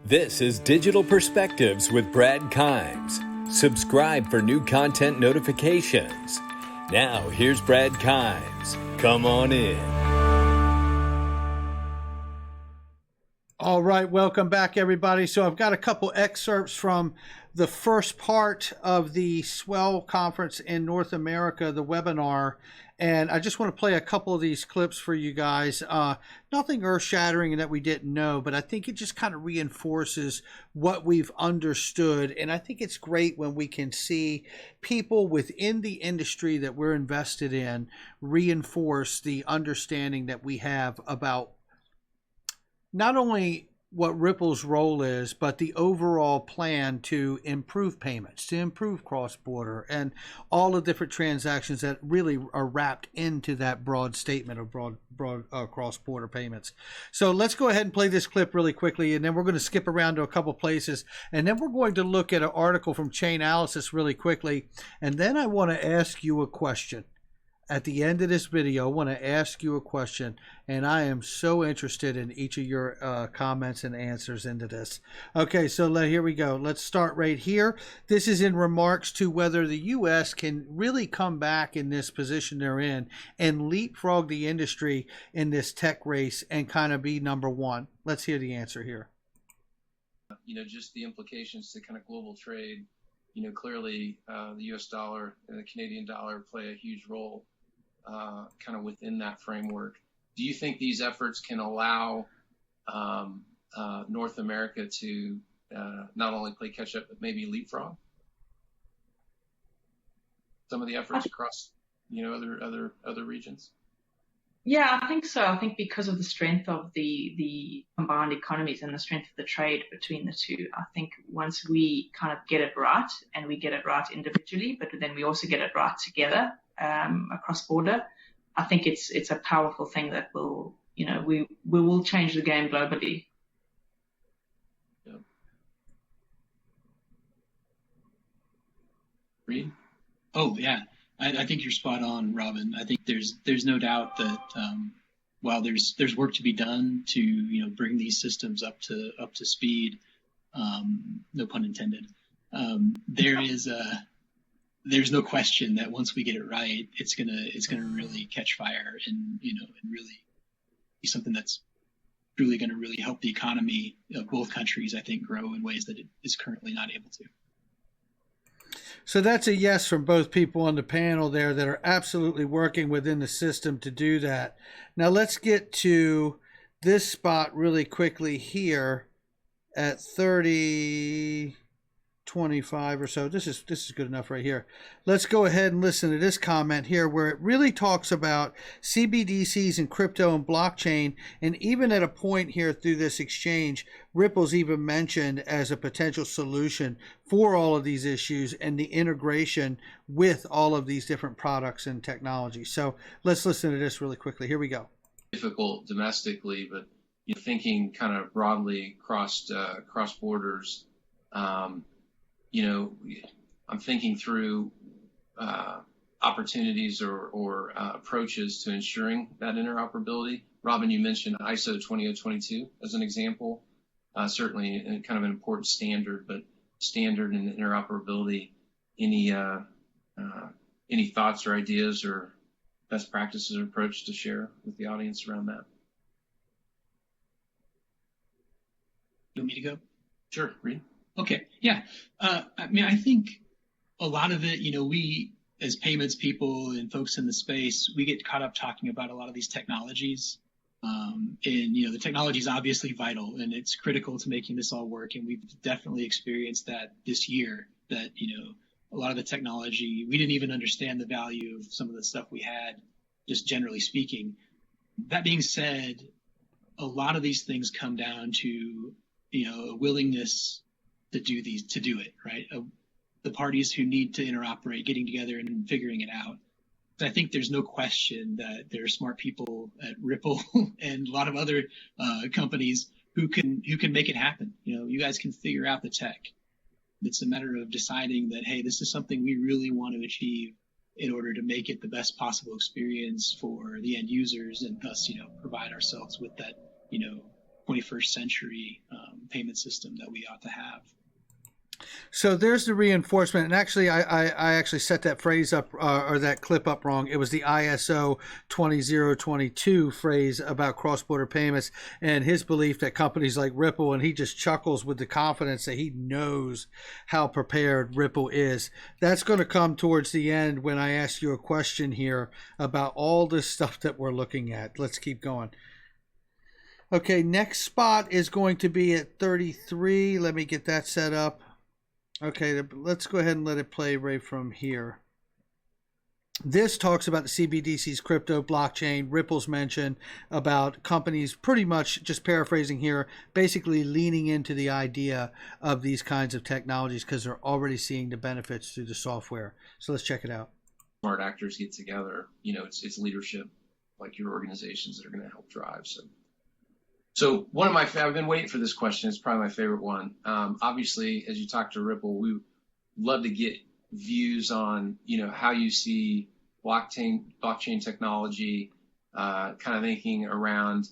This is Digital Perspectives with Brad Kimes. Subscribe for new content notifications. Now, here's Brad Kimes. Come on in. All right, welcome back, everybody. So I've got a couple excerpts from the first part of the SWELL conference in North America, the webinar, and I just want to play a couple of these clips for you guys. Nothing earth-shattering that we didn't know, but I think it just kind of reinforces what we've understood, and I think it's great when we can see people within the industry that we're invested in reinforce the understanding that we have about not only what Ripple's role is, but the overall plan to improve payments, to improve cross-border, and all the different transactions that really are wrapped into that broad statement of broad cross-border payments. So let's go ahead and play this clip really quickly, and then we're going to skip around to a couple places, and then we're going to look at an article from Chainalysis really quickly, and then I want to ask you a question. At the end of this video, I want to ask you a question, and I am so interested in each of your comments and answers into this. Okay, so here we go. Let's start right here. This is in remarks to whether the U.S. can really come back in this position they're in and leapfrog the industry in this tech race and kind of be number one. Let's hear the answer here. Just the implications to kind of global trade. Clearly the U.S. dollar and the Canadian dollar play a huge role kind of within that framework. Do you think these efforts can allow North America to not only play catch up, but maybe leapfrog some of the efforts across, other regions? Yeah, I think so. I think because of the strength of the combined economies and the strength of the trade between the two, I think once we kind of get it right, and we get it right individually, but then we also get it right together across border, I think it's a powerful thing that will, we will change the game globally. Yeah. Reed? Oh, yeah. I think you're spot on, Robin. I think there's no doubt that while there's work to be done to bring these systems up to speed, no pun intended. There's no question that once we get it right, it's gonna really catch fire and really be something that's truly going to really help the economy of both countries, I think, grow in ways that it is currently not able to. So that's a yes from both people on the panel there that are absolutely working within the system to do that. Now let's get to this spot really quickly here at 30:25 or so. This is good enough right here. Let's go ahead and listen to this comment here where it really talks about CBDCs and crypto and blockchain, and even at a point here through this exchange, Ripple's even mentioned as a potential solution for all of these issues and the integration with all of these different products and technologies. So let's listen to this really quickly. Here we go. Difficult domestically, but thinking kind of broadly cross borders. I'm thinking through opportunities or approaches to ensuring that interoperability. Robin, you mentioned ISO 20022 as an example. Certainly kind of an important standard, but standard and interoperability. Any thoughts or ideas or best practices or approach to share with the audience around that? You want me to go? Sure, Reed. Okay, yeah. I think a lot of it, we as payments people and folks in the space, we get caught up talking about a lot of these technologies. And the technology is obviously vital and it's critical to making this all work. And we've definitely experienced that this year, that, a lot of the technology, we didn't even understand the value of some of the stuff we had, just generally speaking. That being said, a lot of these things come down to, a willingness to do it, right? The parties who need to interoperate, getting together and figuring it out. So I think there's no question that there are smart people at Ripple and a lot of other companies who can make it happen. You guys can figure out the tech. It's a matter of deciding that, hey, this is something we really want to achieve in order to make it the best possible experience for the end users, and thus, provide ourselves with that, 21st century payment system that we ought to have. So there's the reinforcement, and actually, I actually set that phrase up or that clip up wrong. It was the ISO 20022 phrase about cross-border payments and his belief that companies like Ripple, and he just chuckles with the confidence that he knows how prepared Ripple is. That's going to come towards the end when I ask you a question here about all this stuff that we're looking at. Let's keep going. Okay, next spot is going to be at 33. Let me get that set up. Okay, let's go ahead and let it play right from here. This talks about the CBDCs, crypto, blockchain. Ripple's mentioned about companies, pretty much just paraphrasing here, basically leaning into the idea of these kinds of technologies because they're already seeing the benefits through the software. So let's check it out. Smart actors get together. It's leadership like your organizations that are going to help drive. So one of I've been waiting for this question. It's probably my favorite one. Obviously, as you talk to Ripple, we would love to get views on, how you see blockchain technology, kind of thinking around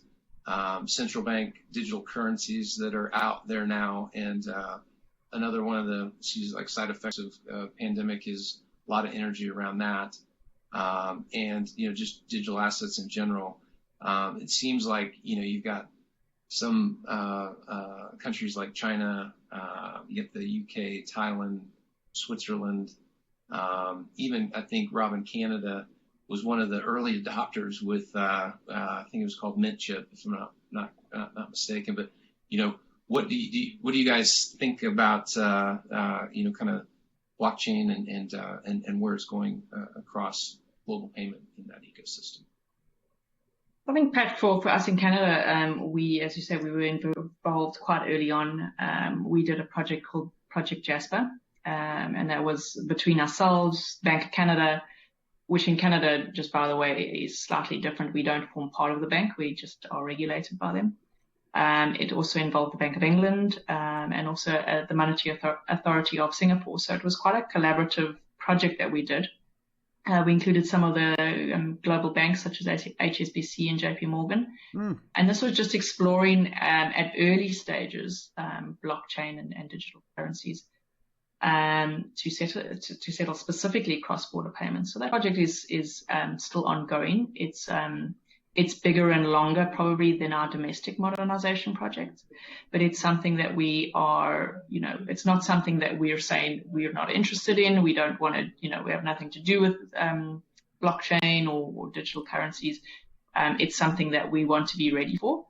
central bank digital currencies that are out there now. And another one of the side effects of pandemic is a lot of energy around that. And, just digital assets in general. It seems like, you've got some countries like China, you get the UK, Thailand, Switzerland, even I think Robin, Canada was one of the early adopters with I think it was called Mint Chip, if I'm not mistaken. But what do you guys think about kind of blockchain and where it's going across global payment in that ecosystem? I think, Pat, for us in Canada, we, as you said, we were involved quite early on. We did a project called Project Jasper, and that was between ourselves, Bank of Canada, which in Canada, just by the way, is slightly different. We don't form part of the bank. We just are regulated by them. It also involved the Bank of England and also the Monetary Authority of Singapore. So it was quite a collaborative project that we did. We included some of the global banks such as HSBC and JP Morgan. And this was just exploring at early stages blockchain and digital currencies to settle specifically cross-border payments. So that project is still ongoing. It's bigger and longer probably than our domestic modernization projects, but it's something that we are, it's not something that we're saying we're not interested in. We don't want to, we have nothing to do with blockchain or digital currencies. It's something that we want to be ready for.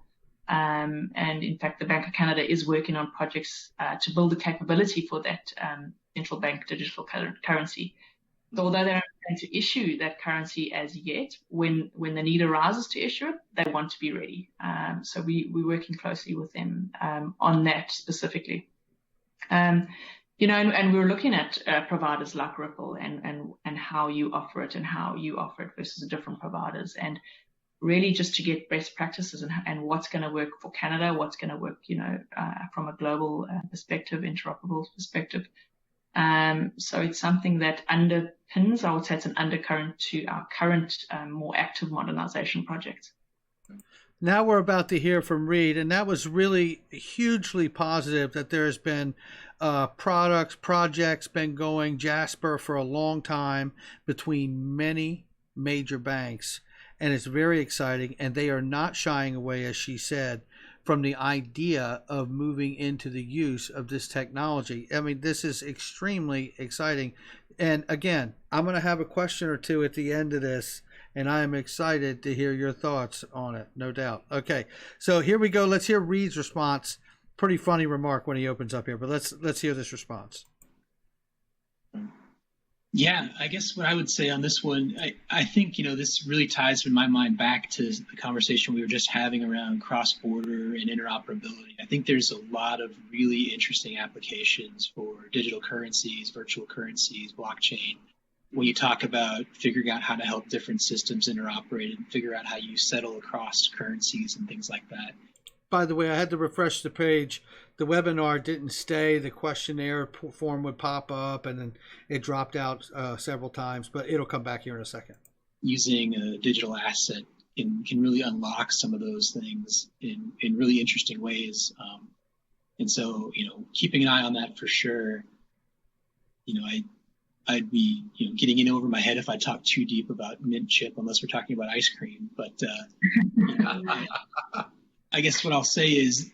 And in fact, the Bank of Canada is working on projects to build the capability for that central bank digital currency. So although they're not going to issue that currency as yet, when the need arises to issue it, they want to be ready. So we're working closely with them on that specifically. And we're looking at providers like Ripple and how you offer it versus the different providers, and really just to get best practices and what's going to work for Canada, what's going to work, from a global perspective, interoperable perspective. So it's something that underpins, I would say it's an undercurrent to our current more active modernization projects. Now we're about to hear from Reed, and that was really hugely positive that there's been projects been going Jasper for a long time between many major banks, and it's very exciting, and they are not shying away, as she said, from the idea of moving into the use of this technology. I mean, this is extremely exciting. And again, I'm going to have a question or two at the end of this, and I am excited to hear your thoughts on it, no doubt. Okay, so here we go. Let's hear Reed's response. Pretty funny remark when he opens up here, but let's hear this response. Yeah, I guess what I would say on this one, I think, this really ties in my mind back to the conversation we were just having around cross-border and interoperability. I think there's a lot of really interesting applications for digital currencies, virtual currencies, blockchain. When you talk about figuring out how to help different systems interoperate and figure out how you settle across currencies and things like that. By the way, I had to refresh the page. The webinar didn't stay. The questionnaire form would pop up, and then it dropped out several times, but it'll come back here in a second. Using a digital asset can really unlock some of those things in really interesting ways. And so, keeping an eye on that for sure. I'd be, getting in over my head if I talk too deep about mint chip, unless we're talking about ice cream. But I guess what I'll say is,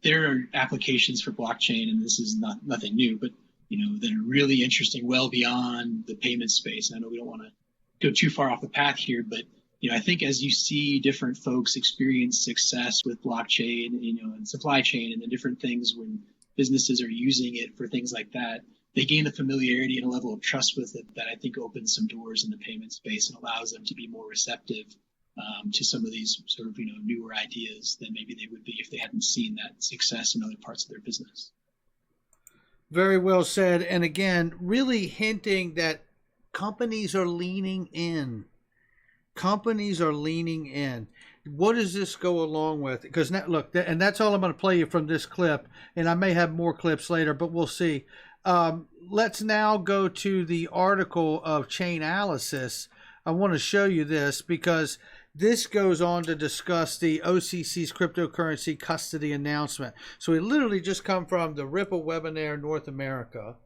there are applications for blockchain, and this is nothing new, but that are really interesting, well beyond the payment space. And I know we don't want to go too far off the path here, but I think as you see different folks experience success with blockchain, and supply chain and the different things when businesses are using it for things like that, they gain a familiarity and a level of trust with it that I think opens some doors in the payment space and allows them to be more receptive to some of these sort of newer ideas than maybe they would be if they hadn't seen that success in other parts of their business. Very well said. And again, really hinting that companies are leaning in. Companies are leaning in. What does this go along with? Because now, look, and that's all I'm going to play you from this clip, and I may have more clips later, but we'll see. Let's now go to the article of Chainalysis. I want to show you this because this goes on to discuss the OCC's cryptocurrency custody announcement. So we literally just come from the Ripple webinar North America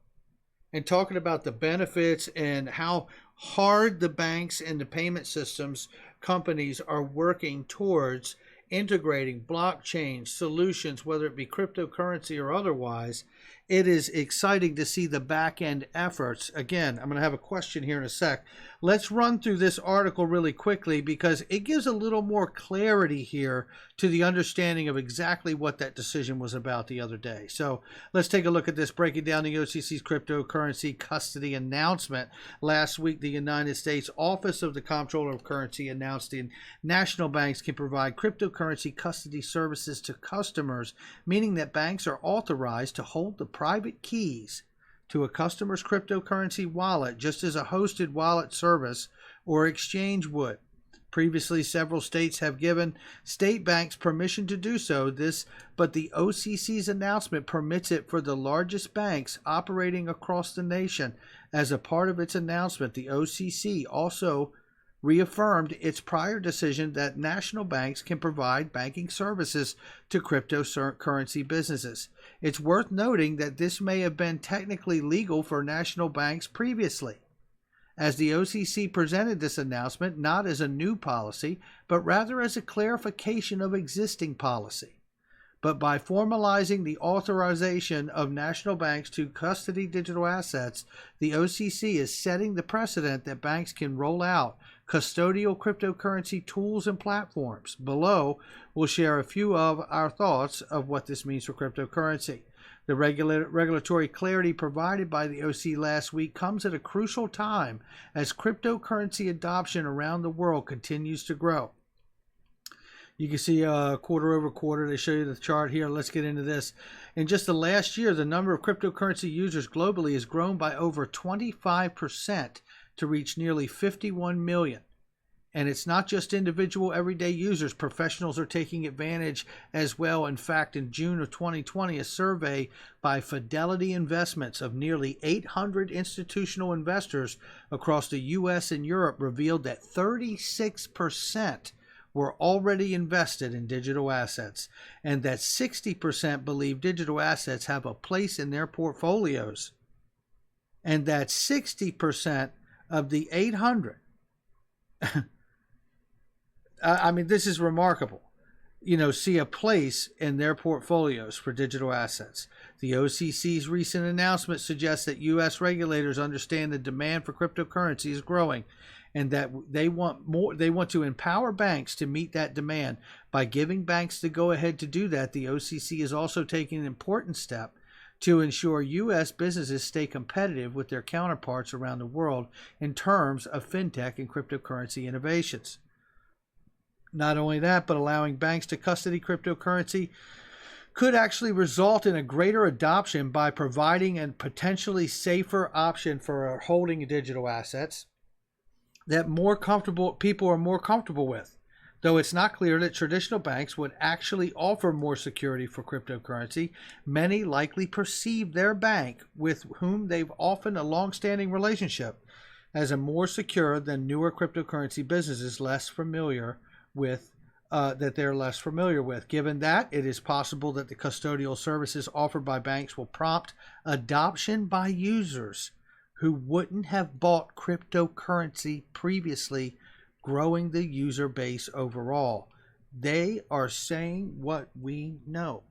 and talking about the benefits and how hard the banks and the payment systems companies are working towards integrating blockchain solutions, whether it be cryptocurrency or otherwise. It is exciting to see the back-end efforts. Again, I'm going to have a question here in a sec. Let's run through this article really quickly because it gives a little more clarity here to the understanding of exactly what that decision was about the other day. So let's take a look at this, breaking down the OCC's cryptocurrency custody announcement. Last week, the United States Office of the Comptroller of Currency announced the national banks can provide cryptocurrency custody services to customers, meaning that banks are authorized to hold the private keys to a customer's cryptocurrency wallet just as a hosted wallet service or exchange would. Previously, several states have given state banks permission to do so, but the OCC's announcement permits it for the largest banks operating across the nation. As a part of its announcement, the OCC also reaffirmed its prior decision that national banks can provide banking services to cryptocurrency businesses. It's worth noting that this may have been technically legal for national banks previously, as the OCC presented this announcement not as a new policy, but rather as a clarification of existing policy. But by formalizing the authorization of national banks to custody digital assets, the OCC is setting the precedent that banks can roll out custodial cryptocurrency tools and platforms. Below, we'll share a few of our thoughts of what this means for cryptocurrency. The regulatory clarity provided by the OCC last week comes at a crucial time as cryptocurrency adoption around the world continues to grow. You can see quarter over quarter. They show you the chart here. Let's get into this. In just the last year, the number of cryptocurrency users globally has grown by over 25% to reach nearly 51 million. And it's not just individual everyday users. Professionals are taking advantage as well. In fact, in June of 2020, a survey by Fidelity Investments of nearly 800 institutional investors across the U.S. and Europe revealed that 36% were already invested in digital assets, and that 60% believe digital assets have a place in their portfolios, and that 60% of the 800 I mean, this is remarkable, see a place in their portfolios for digital assets. The OCC's recent announcement suggests that U.S. regulators understand the demand for cryptocurrency is growing, and that they want more. They want to empower banks to meet that demand. By giving banks the go-ahead to do that, the OCC is also taking an important step to ensure U.S. businesses stay competitive with their counterparts around the world in terms of fintech and cryptocurrency innovations. Not only that, but allowing banks to custody cryptocurrency could actually result in a greater adoption by providing a potentially safer option for holding digital assets that people are more comfortable with. Though it's not clear that traditional banks would actually offer more security for cryptocurrency, many likely perceive their bank, with whom they've often a long-standing relationship, as a more secure than newer cryptocurrency businesses less familiar with that they're less familiar with. Given that, it is possible that the custodial services offered by banks will prompt adoption by users who wouldn't have bought cryptocurrency previously, growing the user base overall. They are saying what we know.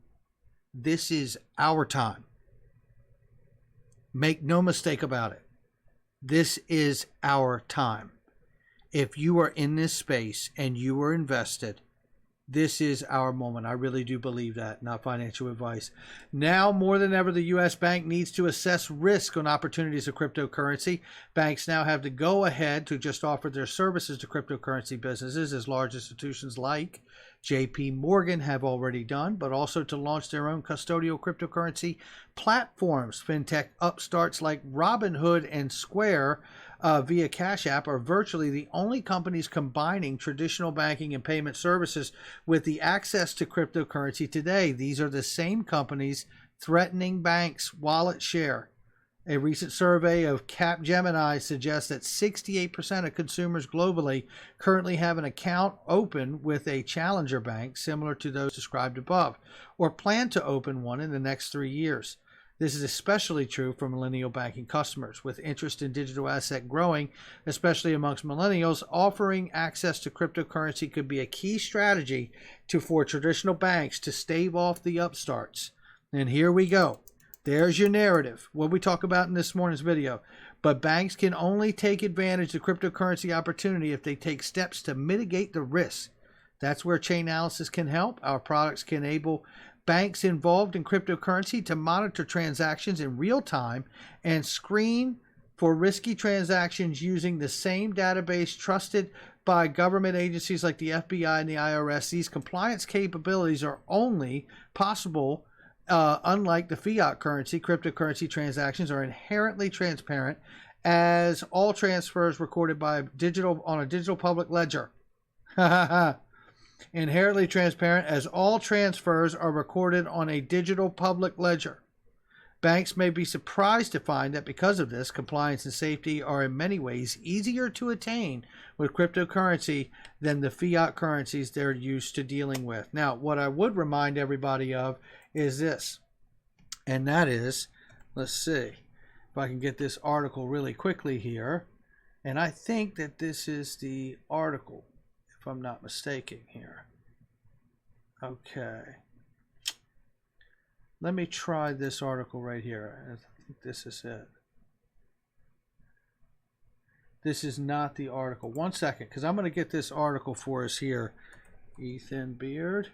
This is our time. Make no mistake about it. This is our time. If you are in this space and you are invested, this is our moment. I really do believe that, not financial advice. Now more than ever, the U.S. bank needs to assess risk on opportunities of cryptocurrency. Banks now have to go ahead to just offer their services to cryptocurrency businesses, as large institutions like JP Morgan have already done, but also to launch their own custodial cryptocurrency platforms. Fintech upstarts like Robinhood and Square via Cash App are virtually the only companies combining traditional banking and payment services with the access to cryptocurrency today. These are the same companies threatening banks' wallet share. A recent survey of Capgemini suggests that 68% of consumers globally currently have an account open with a challenger bank similar to those described above, or plan to open one in the next 3 years. This is especially true for millennial banking customers. With interest in digital asset growing, especially amongst millennials, offering access to cryptocurrency could be a key strategy for traditional banks to stave off the upstarts. And here we go. There's your narrative, what we talk about in this morning's video. But banks can only take advantage of cryptocurrency opportunity if they take steps to mitigate the risk. That's where Chainalysis can help. Our products can enable banks involved in cryptocurrency to monitor transactions in real time and screen for risky transactions using the same database trusted by government agencies like the FBI and the IRS. These compliance capabilities are only possible unlike the fiat currency. Cryptocurrency transactions are inherently transparent, as all transfers recorded by on a digital public ledger. Inherently transparent, as all transfers are recorded on a digital public ledger. Banks may be surprised to find that because of this, compliance and safety are in many ways easier to attain with cryptocurrency than the fiat currencies they're used to dealing with. Now, what I would remind everybody of is this, and that is, let's see if I can get this article really quickly here. And I think that this is the article, if I'm not mistaken here. Okay. Let me try this article right here. I think this is it. This is not the article. One second, because I'm going to get this article for us here. Ethan Beard.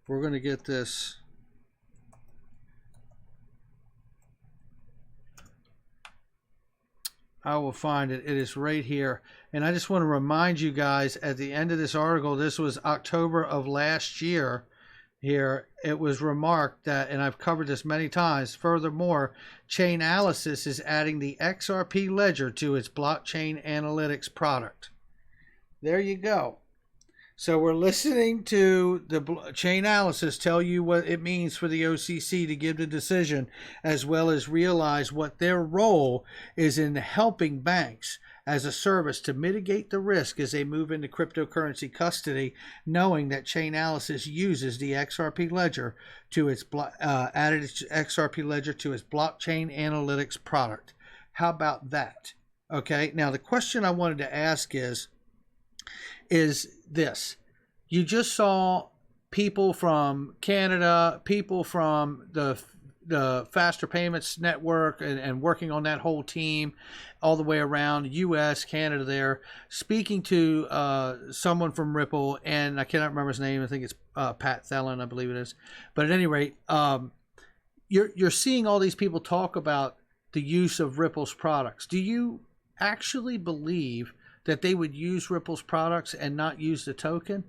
We're going to get this. I will find it. It is right here. And I just want to remind you guys, at the end of this article, this was October of last year here, it was remarked that, and I've covered this many times, furthermore, Chainalysis is adding the XRP ledger to its blockchain analytics product. There you go. So we're listening to the Chainalysis tell you what it means for the OCC to give the decision, as well as realize what their role is in helping banks as a service to mitigate the risk as they move into cryptocurrency custody, knowing that Chainalysis uses the XRP ledger to its added XRP ledger to its blockchain analytics product. How about that? Okay. Now the question I wanted to ask is this. You just saw people from Canada, people from the Faster Payments Network and working on that whole team all the way around, US, Canada there, speaking to someone from Ripple, and I cannot remember his name. I think it's Pat Thelen, I believe it is. But at any rate, you're seeing all these people talk about the use of Ripple's products. Do you actually believe that they would use Ripple's products and not use the token?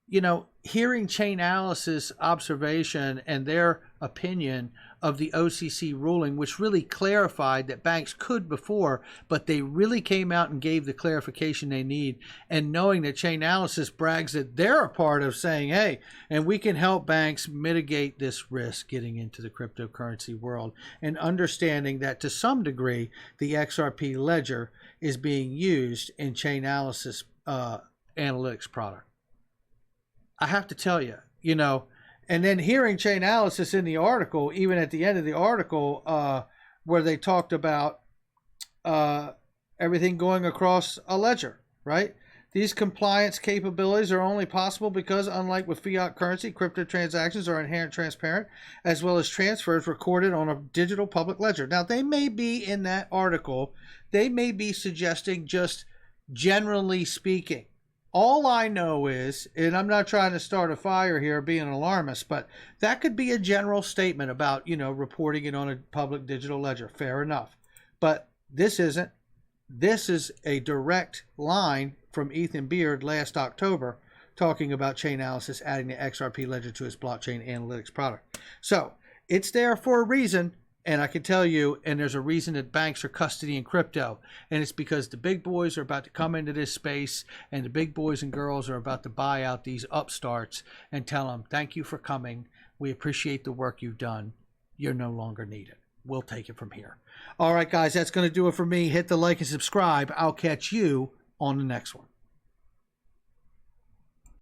you know, hearing Chainalysis observation and their opinion of the OCC ruling, which really clarified that banks could before, but they really came out and gave the clarification they need. And knowing that Chainalysis brags that they're a part of saying, hey, and we can help banks mitigate this risk getting into the cryptocurrency world, and understanding that to some degree, the XRP ledger is being used in Chainalysis analytics product. I have to tell you, you know, and then hearing Chainalysis in the article, even at the end of the article, where they talked about everything going across a ledger, right? These compliance capabilities are only possible because, unlike with fiat currency, crypto transactions are inherently transparent, as well as transfers recorded on a digital public ledger. Now, they may be in that article, they may be suggesting just generally speaking. All I know is, and I'm not trying to start a fire here, being an alarmist, but that could be a general statement about, you know, reporting it on a public digital ledger. Fair enough. But this isn't. This is a direct line from Ethan Beard last October talking about Chainalysis adding the XRP ledger to its blockchain analytics product. So it's there for a reason. And I can tell you, and there's a reason that banks are custodying crypto. And it's because the big boys are about to come into this space, and the big boys and girls are about to buy out these upstarts and tell them, thank you for coming. We appreciate the work you've done. You're no longer needed. We'll take it from here. All right, guys, that's going to do it for me. Hit the like and subscribe. I'll catch you on the next one.